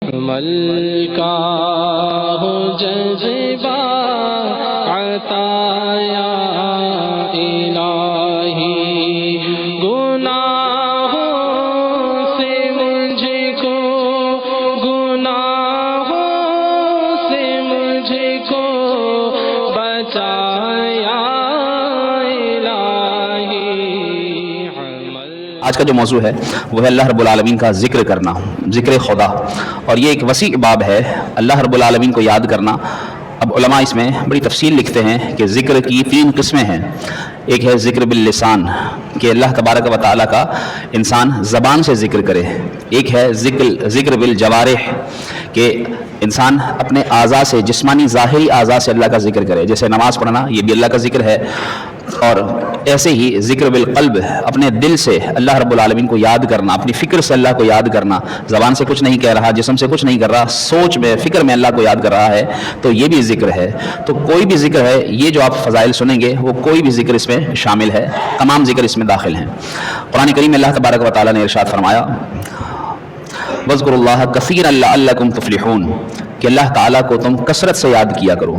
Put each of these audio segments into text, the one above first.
عمل کا ہو جذبہ عطا یا الہی، گناہوں سے مجھ کو، گناہوں سے مجھ کو بچایا الہی۔ آج کا جو موضوع ہے وہ ہے اللہ رب العالمین کا ذکر کرنا، ذکر خدا، اور یہ ایک وسیع باب ہے، اللہ رب العالمین کو یاد کرنا۔ اب علماء اس میں بڑی تفصیل لکھتے ہیں کہ ذکر کی 3 قسمیں ہیں۔ ایک ہے ذکر باللسان، کہ اللہ تبارک و تعالیٰ کا انسان زبان سے ذکر کرے۔ ایک ہے ذکر بالجوارح، کہ انسان اپنے اعضاء سے، جسمانی ظاہری اعضاء سے اللہ کا ذکر کرے، جیسے نماز پڑھنا، یہ بھی اللہ کا ذکر ہے۔ اور ایسے ہی ذکر بالقلب، اپنے دل سے اللہ رب العالمین کو یاد کرنا، اپنی فکر سے اللہ کو یاد کرنا، زبان سے کچھ نہیں کہہ رہا، جسم سے کچھ نہیں کر رہا، سوچ میں، فکر میں اللہ کو یاد کر رہا ہے، تو یہ بھی ذکر ہے۔ تو کوئی بھی ذکر ہے، یہ جو آپ فضائل سنیں گے وہ کوئی بھی ذکر اس میں شامل ہے، تمام ذکر اس میں داخل ہیں۔ قرآن کریم میں اللہ تبارک و تعالیٰ نے ارشاد فرمایا وَاذْكُرُوا اللَّهَ كَثِيرًا لَعَلَّكُمْ تُفْلِحُونَ، کہ اللہ تعالیٰ کو تم کثرت سے یاد کیا کرو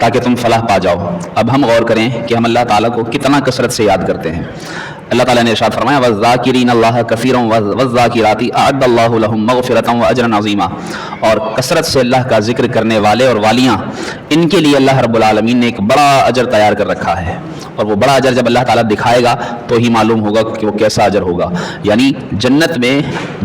تاکہ تم فلاح پا جاؤ۔ اب ہم غور کریں کہ ہم اللہ تعالیٰ کو کتنا کثرت سے یاد کرتے ہیں۔ اللہ تعالیٰ نے ارشاد فرمایا وَالذَّاكِرِينَ اللَّهَ كَثِيرًا وَالذَّاكِرَاتِ أَعَدَّ اللَّهُ لَهُم مَغْفِرَةً وَأَجْرًا عَظِيمًا، اور کثرت سے اللہ کا ذکر کرنے والے اور والیاں، ان کے لیے اللہ رب العالمین نے ایک بڑا اجر تیار کر رکھا ہے، اور وہ بڑا اجر جب اللہ تعالیٰ دکھائے گا تو ہی معلوم ہوگا کہ وہ کیسا اجر ہوگا۔ یعنی جنت میں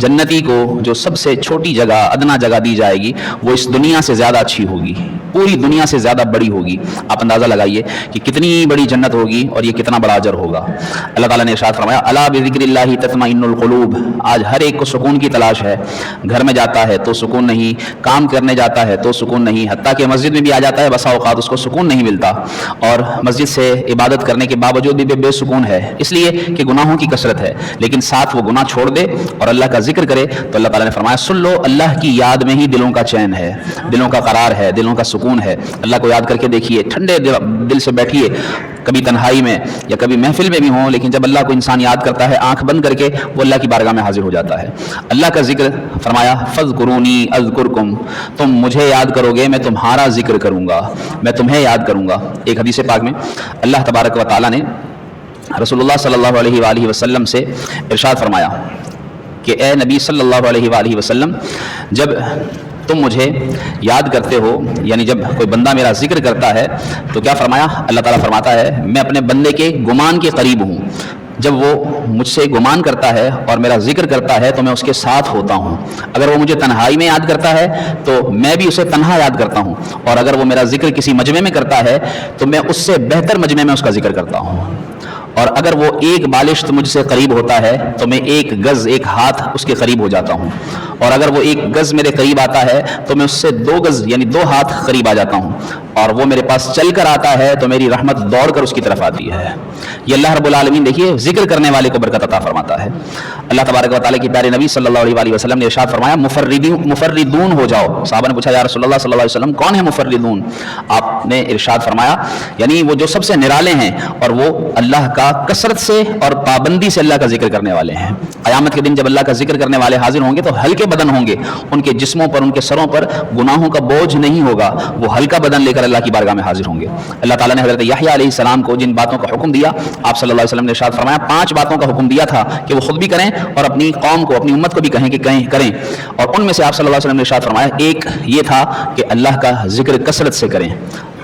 جنتی کو جو سب سے چھوٹی جگہ، ادنا جگہ دی جائے گی، وہ اس دنیا سے زیادہ اچھی ہوگی، پوری دنیا سے زیادہ بڑی ہوگی۔ آپ اندازہ لگائیے کہ کتنی بڑی جنت ہوگی اور یہ کتنا بڑا اجر ہوگا۔ اللہ تعالیٰ نے ارشاد فرمایا الا بذکر اللہ تطمئن القلوب، آج ہر ایک کو سکون کی تلاش ہے، گھر میں جاتا ہے تو سکون نہیں، کام کرنے جاتا ہے تو سکون نہیں، حتیٰ کہ مسجد میں بھی آ جاتا ہے بسا اوقات اس کو سکون نہیں ملتا، اور مسجد سے عبادت کرنے کے باوجود بھی بے سکون ہے، اس لیے کہ گناہوں کی کثرت ہے۔ لیکن ساتھ وہ گناہ چھوڑ دے اور اللہ کا ذکر کرے تو اللہ تعالیٰ نے فرمایا سن لو، اللہ کی یاد میں ہی دلوں کا چین ہے، دلوں کا قرار ہے، دلوں کا سکون ہے۔ اللہ کو یاد کر کے دیکھیے، ٹھنڈے دل سے بیٹھیے، کبھی تنہائی میں یا کبھی محفل میں بھی ہوں، لیکن جب اللہ کو انسان یاد کرتا ہے آنکھ بند کر کے، وہ اللہ کی بارگاہ میں حاضر ہو جاتا ہے۔ اللہ کا ذکر فرمایا فَاذْكُرُونِي أَذْكُرْكُمْ، تم مجھے یاد کرو گے میں تمہارا ذکر کروں گا، میں تمہیں یاد کروں گا۔ ایک حدیث پاک میں اللہ تبارک و تعالیٰ نے رسول اللہ صلی اللہ علیہ وآلہ وسلم سے ارشاد فرمایا کہ اے نبی صلی اللہ علیہ وآلہ وسلم، جب تم مجھے یاد کرتے ہو، یعنی جب کوئی بندہ میرا ذکر کرتا ہے تو کیا فرمایا؟ اللہ تعالیٰ فرماتا ہے میں اپنے بندے کے گمان کے قریب ہوں، جب وہ مجھ سے گمان کرتا ہے اور میرا ذکر کرتا ہے تو میں اس کے ساتھ ہوتا ہوں۔ اگر وہ مجھے تنہائی میں یاد کرتا ہے تو میں بھی اسے تنہا یاد کرتا ہوں، اور اگر وہ میرا ذکر کسی مجمع میں کرتا ہے تو میں اس سے بہتر مجمع میں اس کا ذکر کرتا ہوں، اور اگر وہ ایک بالشت مجھ سے قریب ہوتا ہے تو میں 1 گز 1 ہاتھ اس کے قریب ہو جاتا ہوں، اور اگر وہ 1 گز میرے قریب آتا ہے تو میں اس سے 2 گز یعنی 2 ہاتھ قریب آ جاتا ہوں، اور وہ میرے پاس چل کر آتا ہے تو میری رحمت دوڑ کر اس کی طرف آتی ہے۔ یہ اللہ رب العالمین دیکھیے ذکر کرنے والے کو برکت عطا فرماتا ہے۔ اللہ تبارک و تعالیٰ کی پیارے نبی صلی اللہ علیہ وآلہ وسلم نے ارشاد فرمایا مفردون ہو جاؤ۔ صحابہ نے پوچھا یا رسول اللہ صلی اللہ علیہ وسلم کون ہے مفردون؟ آپ نے ارشاد فرمایا یعنی وہ جو سب سے نرالے ہیں اور وہ اللہ کا کثرت سے اور پابندی سے اللہ کا ذکر کرنے والے ہیں۔ قیامت کے دن جب اللہ کا ذکر کرنے والے حاضر ہوں گے تو ہلکے بدن ہوں گے، ان کے جسموں پر، ان کے سروں پر گناہوں کا بوجھ نہیں ہوگا، وہ ہلکا بدن لے کر اللہ کی بارگاہ میں حاضر ہوں گے۔ اللہ تعالیٰ نے حضرت یحییٰ علیہ السلام کو جن باتوں کا حکم دیا، آپ صلی اللہ علیہ وسلم نے ارشاد فرمایا 5 باتوں کا حکم دیا تھا کہ وہ خود بھی کریں اور اپنی قوم کو، اپنی امت کو بھی کہیں کہ کریں، اور ان میں سے آپ صلی اللہ علیہ وسلم نے ارشاد فرمایا ایک یہ تھا کہ اللہ کا ذکر کثرت سے کریں۔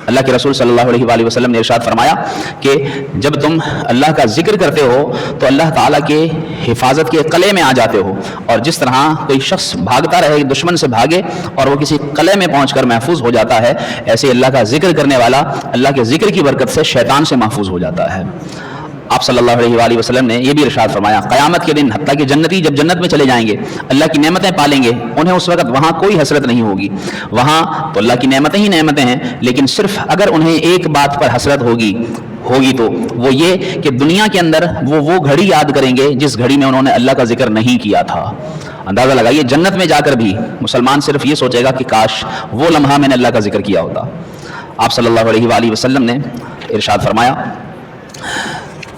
اللہ کے رسول صلی اللہ علیہ وآلہ وسلم نے ارشاد فرمایا کہ جب تم اللہ کا ذکر کرتے ہو تو اللہ تعالیٰ کے حفاظت کے قلعے میں آ جاتے ہو، اور جس طرح کوئی شخص بھاگتا رہے، دشمن سے بھاگے اور وہ کسی قلعے میں پہنچ کر محفوظ ہو جاتا ہے، ایسے اللہ کا ذکر کرنے والا اللہ کے ذکر کی برکت سے شیطان سے محفوظ ہو جاتا ہے۔ آپ صلی اللہ علیہ وآلہ وسلم نے یہ بھی ارشاد فرمایا قیامت کے دن حتیٰ کہ جنتی جب جنت میں چلے جائیں گے، اللہ کی نعمتیں پالیں گے، انہیں اس وقت وہاں کوئی حسرت نہیں ہوگی، وہاں تو اللہ کی نعمتیں ہی نعمتیں ہیں، لیکن صرف اگر انہیں ایک بات پر حسرت ہوگی تو وہ یہ کہ دنیا کے اندر وہ گھڑی یاد کریں گے جس گھڑی میں انہوں نے اللہ کا ذکر نہیں کیا تھا۔ اندازہ لگائیے جنت میں جا کر بھی مسلمان صرف یہ سوچے گا کہ کاش وہ لمحہ میں نے اللہ کا ذکر کیا ہوتا۔ آپ صلی اللہ علیہ وآلہ وسلم نے ارشاد فرمایا،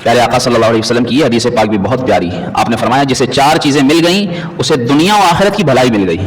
پیارے آقا صلی اللہ علیہ وسلم کی یہ حدیث پاک بھی بہت پیاری ہے۔ آپ نے فرمایا جسے 4 چیزیں مل گئیں اسے دنیا و آخرت کی بھلائی مل گئی۔